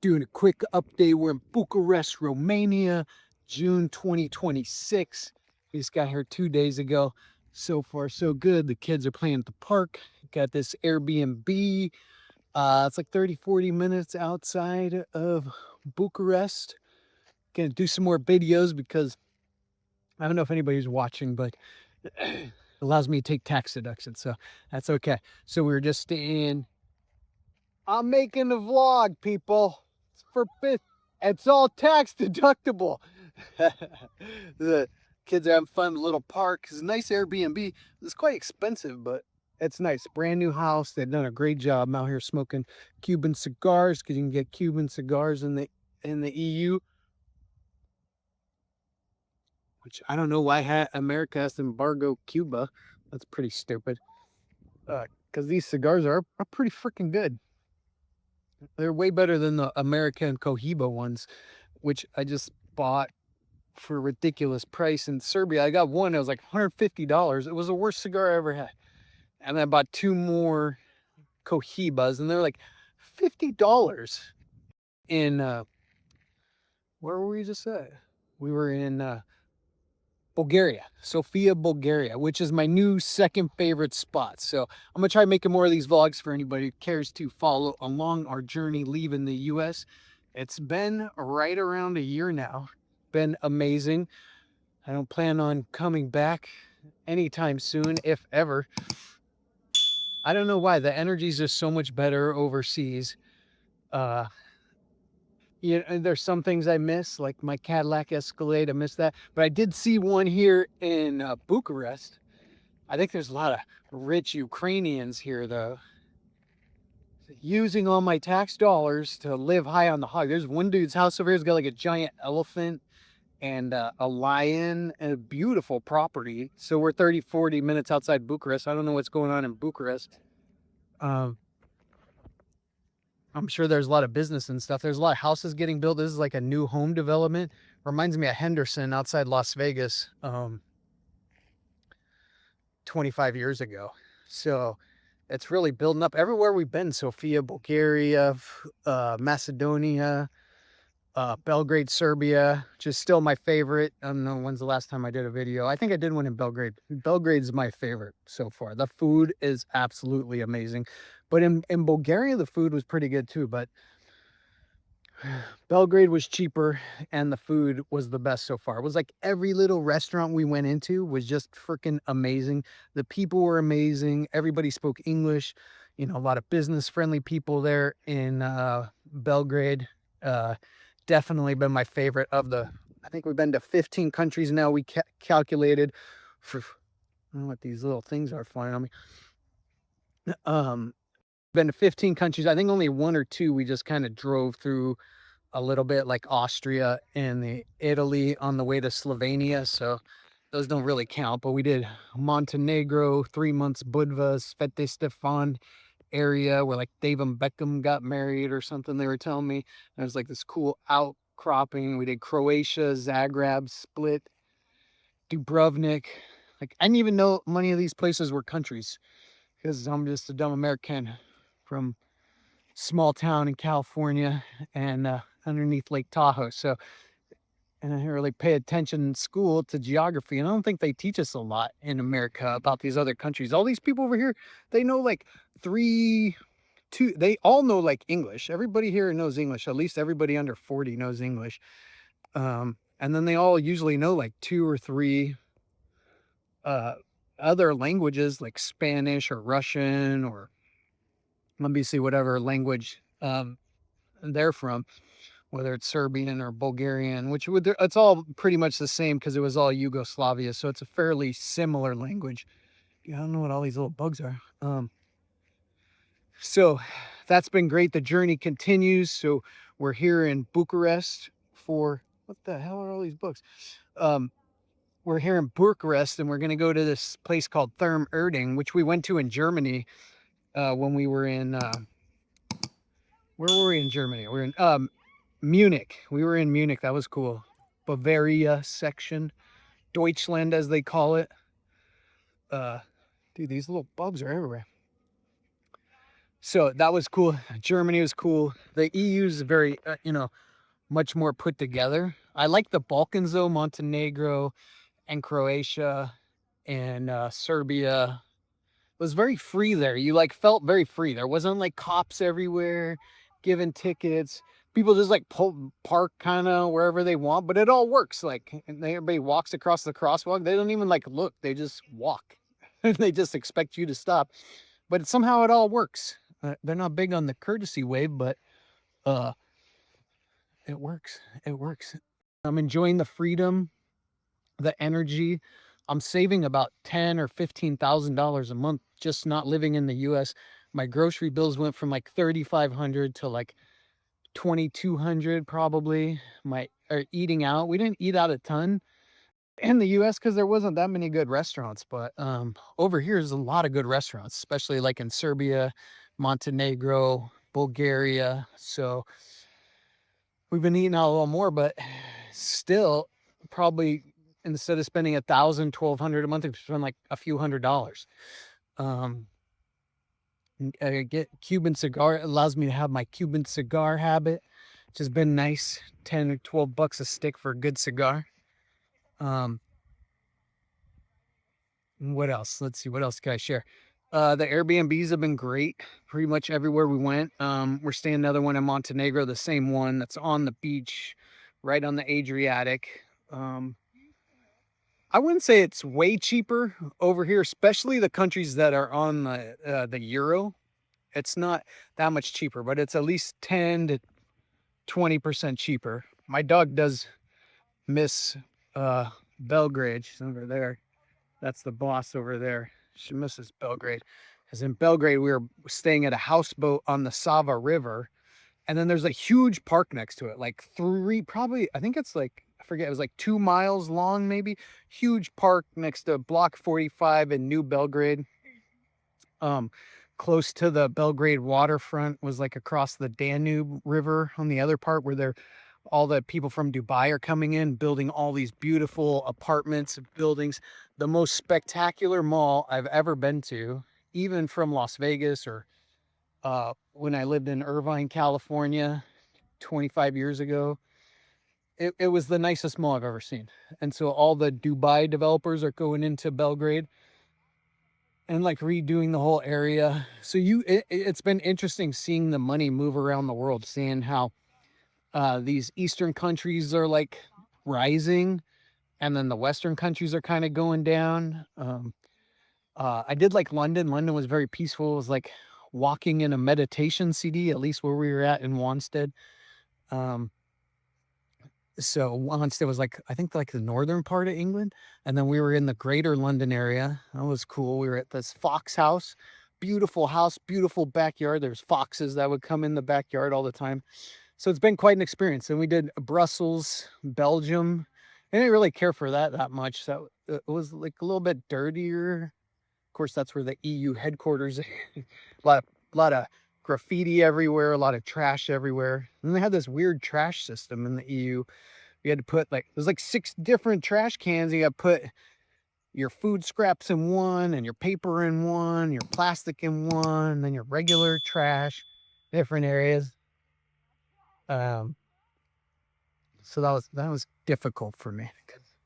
Doing a quick update. We're in Bucharest, Romania, June 2026. We just got here 2 days ago. So far, so good. The kids are playing at the park. Got this Airbnb. It's like 30, 40 minutes outside of Bucharest. Gonna do some more videos because I don't know if anybody's watching, but it allows me to take tax deduction. So that's okay. So we were just in. I'm making a vlog, people. It's for it's all tax deductible. The kids are having fun in the little park. It's a nice Airbnb. It's quite expensive, but it's nice. Brand new house. They've done a great job. I'm out here smoking Cuban cigars because you can get Cuban cigars in the EU. Which I don't know why America has to embargo Cuba. That's pretty stupid. Because these cigars are pretty freaking good. They're way better than the American Cohiba ones, which I just bought for a ridiculous price in Serbia. I got one, it was like $150. It was the worst cigar I ever had. And I bought two more Cohibas, and they're like $50 in where were we just at? We were in Bulgaria, Sofia, Bulgaria, which is my new second favorite spot. So I'm gonna try making more of these vlogs for anybody who cares to follow along our journey leaving the US. It's been right around a year now. Been amazing. I don't plan on coming back anytime soon, if ever. I don't know why. The energy is just so much better overseas. Uh, there's some things I miss, like my Cadillac Escalade. I miss that. But I did see one here in Bucharest. I think there's a lot of rich Ukrainians here, though, using all my tax dollars to live high on the hog. There's one dude's house over here. He's got like a giant elephant and a lion and a beautiful property. So we're 30, 40 minutes outside Bucharest. I don't know what's going on in Bucharest. Um, I'm sure there's a lot of business and stuff. There's a lot of houses getting built. This is like a new home development. Reminds me of Henderson outside Las Vegas 25 years ago. So it's really building up everywhere we've been. Sofia, Bulgaria, Macedonia, Belgrade, Serbia, which is still my favorite. I don't know when's the last time I did a video. I think I did one in Belgrade. Belgrade's my favorite so far. The food is absolutely amazing. But in Bulgaria, the food was pretty good too. But Belgrade was cheaper and the food was the best so far. It was like every little restaurant we went into was just freaking amazing. The people were amazing. Everybody spoke English. You know, a lot of business friendly people there in Belgrade. Definitely been my favorite of the, I think we've been to 15 countries now. We calculated for, I don't know what these little things are flying on me. Been to 15 countries. I think only one or two we just kind of drove through a little bit, like Austria and the Italy on the way to Slovenia. So those don't really count, but we did Montenegro, 3 months, Budva, Svete Stefan area where like David Beckham got married or something. They were telling me there's like this cool outcropping. We did Croatia, Zagreb, Split, Dubrovnik. Like I didn't even know many of these places were countries because I'm just a dumb American from small town in California and underneath Lake Tahoe. So, and I didn't really pay attention in school to geography. And I don't think they teach us a lot in America about these other countries. All these people over here, they know like they all know like English. Everybody here knows English. At least everybody under 40 knows English. And then they all usually know like two or three other languages like Spanish or Russian or let me see, whatever language they're from, whether it's Serbian or Bulgarian, which it's all pretty much the same because it was all Yugoslavia. So it's a fairly similar language. I don't know what all these little bugs are. So that's been great. The journey continues. So we're here in Bucharest for, what the hell are all these books? We're here in Bucharest and we're going to go to this place called Therm Erding, which we went to in Germany when we were in, where were we in Germany? We were in Munich. We were in Munich. That was cool. Bavaria section. Deutschland, as they call it. Dude, these little bugs are everywhere. So that was cool. Germany was cool. The EU is very, much more put together. I like the Balkans though, Montenegro and Croatia and Serbia. It was very free there. You like felt very free. There wasn't like cops everywhere giving tickets. People just like park kind of wherever they want, but it all works. Like, and everybody walks across the crosswalk. They don't even like look. They just walk. They just expect you to stop. But somehow it all works. They're not big on the courtesy wave, but uh, it works. It works. I'm enjoying the freedom, the energy. I'm saving about $10,000 or $15,000 a month just not living in the US. My grocery bills went from like 3,500 to like 2,200 probably. My eating out, we didn't eat out a ton in the US because there wasn't that many good restaurants, but over here is a lot of good restaurants, especially like in Serbia, Montenegro, Bulgaria. So we've been eating out a little more, but still probably instead of spending 1,000, 1,200 a month, we spend like a few $100s. I get Cuban cigar. It allows me to have my Cuban cigar habit, which has been nice. 10 or 12 bucks a stick for a good cigar. What else? Let's see. What else can I share? The Airbnbs have been great pretty much everywhere we went. We're staying another one in Montenegro, the same one that's on the beach, right on the Adriatic. I wouldn't say it's way cheaper over here, especially the countries that are on the euro. It's not that much cheaper, but it's at least 10 to 20% cheaper. My dog does miss Belgrade. She's over there. That's the boss over there. She misses Belgrade. Because in Belgrade, we were staying at a houseboat on the Sava River. And then there's a huge park next to it, like probably, I think it's like, I forget, it was like 2 miles long, maybe. Huge park next to Block 45 in New Belgrade. Close to the Belgrade waterfront was like across the Danube River on the other part where they're all the people from Dubai are coming in, building all these beautiful apartments and buildings. The most spectacular mall I've ever been to, even from Las Vegas or when I lived in Irvine, California 25 years ago. It was the nicest mall I've ever seen. And so all the Dubai developers are going into Belgrade and like redoing the whole area. So it's been interesting seeing the money move around the world, seeing how these Eastern countries are like rising, and then the Western countries are kind of going down. I did like London. London was very peaceful. It was like walking in a meditation CD, at least where we were at in Wanstead. Um, so Wanstead was like, I think like the northern part of England. And then we were in the greater London area. That was cool. We were at this fox house, beautiful backyard. There's foxes that would come in the backyard all the time. So it's been quite an experience. And we did Brussels, Belgium. I didn't really care for that much. So it was like a little bit dirtier. Of course, that's where the EU headquarters. a lot of graffiti everywhere, a lot of trash everywhere. And they had this weird trash system in the EU. You had to put like there's like 6 different trash cans. You got to put your food scraps in one, and your paper in one, your plastic in one, then your regular trash, different areas. Um, so that was difficult for me.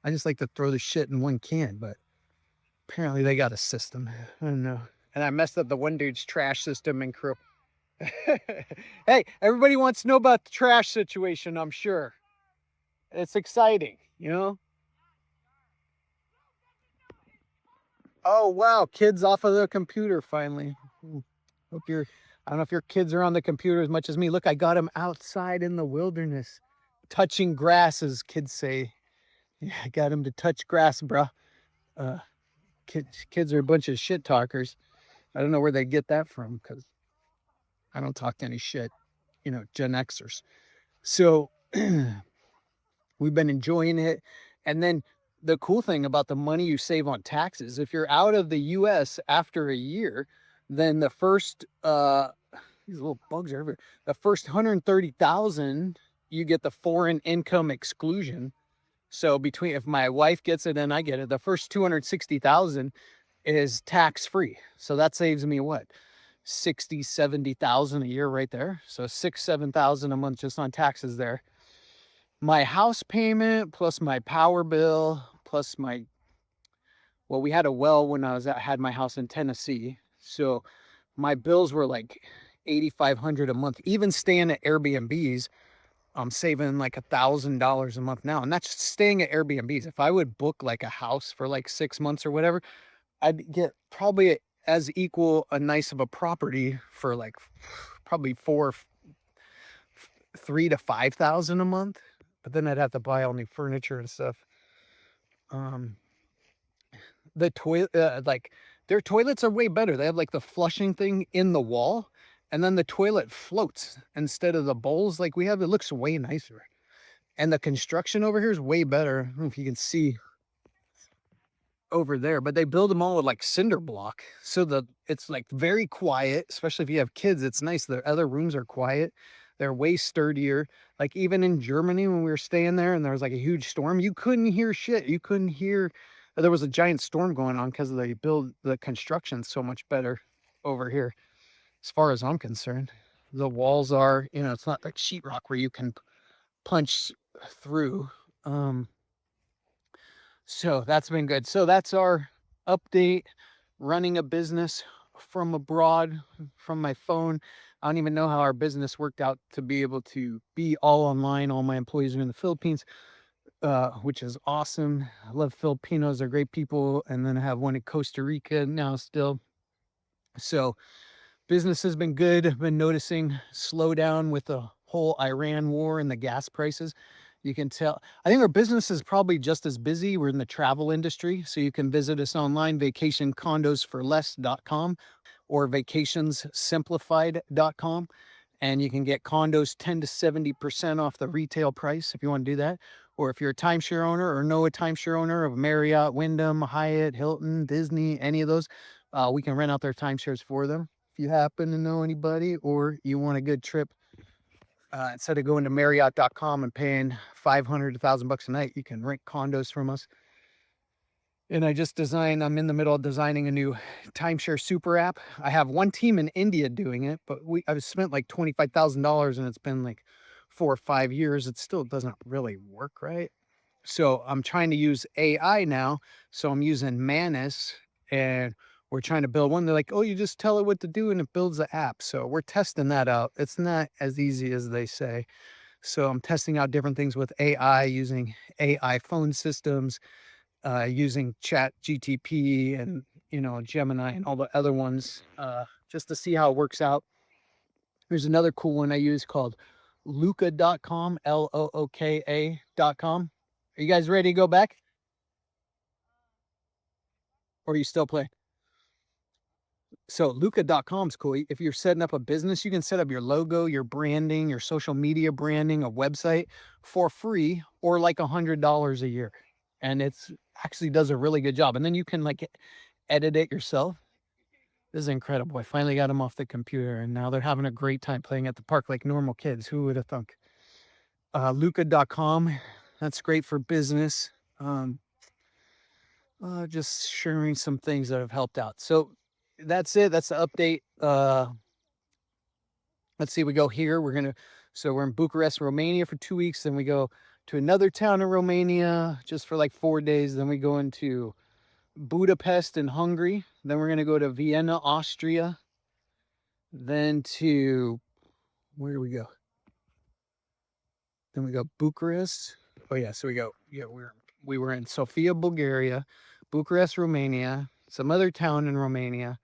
I just like to throw the shit in one can, but apparently they got a system. I don't know. And I messed up the one dude's trash system in crew. Hey, everybody wants to know about the trash situation, I'm sure. It's exciting, you know? Oh, wow. Kids off of the computer finally. Hope I don't know if your kids are on the computer as much as me. Look, I got them outside in the wilderness, touching grass, as kids say. Yeah, I got them to touch grass, bruh. Uh, kids are a bunch of shit talkers. I don't know where they get that from because I don't talk any shit, Gen Xers. So we've been enjoying it. And then the cool thing about the money you save on taxes, if you're out of the US after a year, then the first these little bugs are everywhere. The first 130,000, you get the foreign income exclusion. So if my wife gets it and I get it, the first 260,000 is tax free. So that saves me what? 60, 70,000 a year right there. So 7,000 a month just on taxes there. My house payment plus my power bill plus my, well, we had a well when had my house in Tennessee. So my bills were like 8,500 a month. Even staying at Airbnbs, I'm saving like $1,000 a month now. And that's staying at Airbnbs. If I would book like a house for like 6 months or whatever, I'd get probably as equal a nice of a property for like probably 3 to 5,000 a month. But then I'd have to buy all new furniture and stuff. The toilet, like their toilets are way better. They have like the flushing thing in the wall, and then the toilet floats instead of the bowls like we have. It looks way nicer. And the construction over here is way better. I don't know if you can see over there, but they build them all with like cinder block. So it's like very quiet, especially if you have kids. It's nice. The other rooms are quiet. They're way sturdier. Like even in Germany when we were staying there and there was like a huge storm, you couldn't hear shit. You couldn't hear, there was a giant storm going on because they build the construction so much better over here. As far as I'm concerned, the walls are, it's not like sheetrock where you can punch through. So that's been good. So that's our update, running a business from abroad, from my phone. I don't even know how our business worked out to be able to be all online. All my employees are in the Philippines, which is awesome. I love Filipinos. They're great people. And then I have one in Costa Rica now still. So business has been good. I've been noticing slowdown with the whole Iran war and the gas prices. You can tell. I think our business is probably just as busy. We're in the travel industry. So you can visit us online, vacationcondosforless.com or vacationssimplified.com. And you can get condos 10 to 70% off the retail price if you want to do that. Or if you're a timeshare owner or know a timeshare owner of Marriott, Wyndham, Hyatt, Hilton, Disney, any of those, we can rent out their timeshares for them. If you happen to know anybody or you want a good trip, instead of going to Marriott.com and paying 500 to 1,000 bucks a night, you can rent condos from us. And I'm in the middle of designing a new timeshare super app. I have one team in India doing it, but I've spent like $25,000 and it's been like 4 or 5 years. It still doesn't really work right. So I'm trying to use AI now. So I'm using Manus and we're trying to build one. They're like, oh, you just tell it what to do and it builds the app. So we're testing that out. It's not as easy as they say. So I'm testing out different things with AI, using AI phone systems, using Chat GTP and, Gemini and all the other ones, just to see how it works out. There's another cool one I use called Looka.com, Looka.com. Are you guys ready to go back? Or are you still playing? So Luca.com is cool. If you're setting up a business, you can set up your logo, your branding, your social media branding, a website for free or like $100 a year. And it's actually does a really good job. And then you can like edit it yourself. This is incredible. I finally got them off the computer and now they're having a great time playing at the park like normal kids. Who would have thunk? Luca.com. That's great for business. Just sharing some things that have helped out. So that's it. That's the update. Let's see. We go here. So we're in Bucharest, Romania for 2 weeks. Then we go to another town in Romania just for like 4 days. Then we go into Budapest in Hungary. Then we're going to go to Vienna, Austria. Then to, where do we go? Then we go Bucharest. Oh yeah. So we were in Sofia, Bulgaria, Bucharest, Romania, some other town in Romania,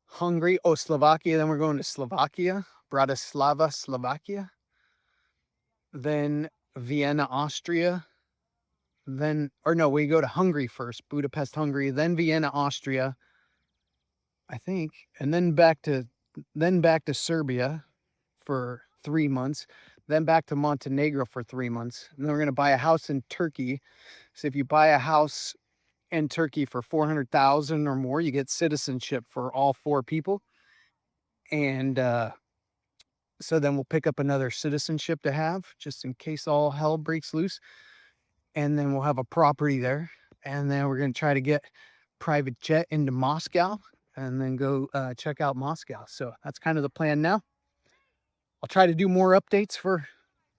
Hungary, Slovakia. Then we're going to Slovakia, Bratislava, Slovakia. Then Vienna, Austria. We go to Hungary first, Budapest, Hungary, then Vienna, Austria, I think, and then back to Serbia for 3 months, then back to Montenegro for 3 months. And then we're going to buy a house in Turkey. So if you buy a house in Turkey for 400,000 or more, you get citizenship for all 4 people. And so then we'll pick up another citizenship to have just in case all hell breaks loose. And then we'll have a property there. And then we're going to try to get private jet into Moscow. and then go check out Moscow. So that's kind of the plan now. I'll try to do more updates for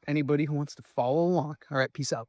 anybody who wants to follow along. All right, peace out.